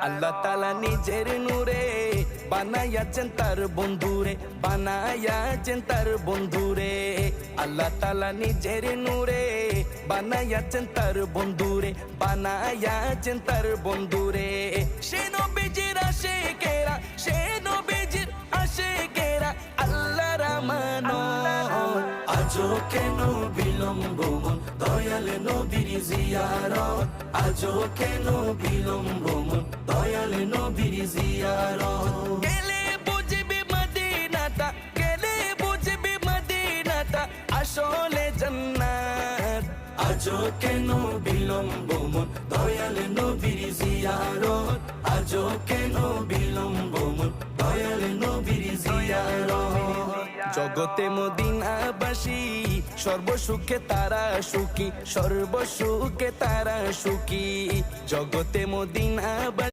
আল্লাহ তাআলা নিজের নূরে বানায়াছেন তার বন্ধুরে, বানায়াছেন তার বন্ধুরে। আল্লাহ তাআলা নিজের নূরে বানায়াছেন তার বন্ধুরে, বানায়াছেন তার বন্ধুরে। সে নবীজির আশিকেরা, সে নবীজির আশিকেরা আল্লাহর আমানত। আজও কেন বিলম্ব মন দয়াল নবীর জিয়ারত, আজও কেন বিলম্ব মন দয়াল নবীর জিয়ারত। গেলে বুঝবি মদিনাটা, গেলে বুঝবি মদিনাটা আসলে জান্নাত। আজও কেন বিলম্ব মন দয়াল নবীর জিয়ারত, আজও কেন বিলম্ব মন দয়াল নবীর জিয়ারত। জগতে মদিনাবাসী সর্বসুখে তারা সুখী, সর্বসুখে তারা সুখী। জগতে মদিনাবাসী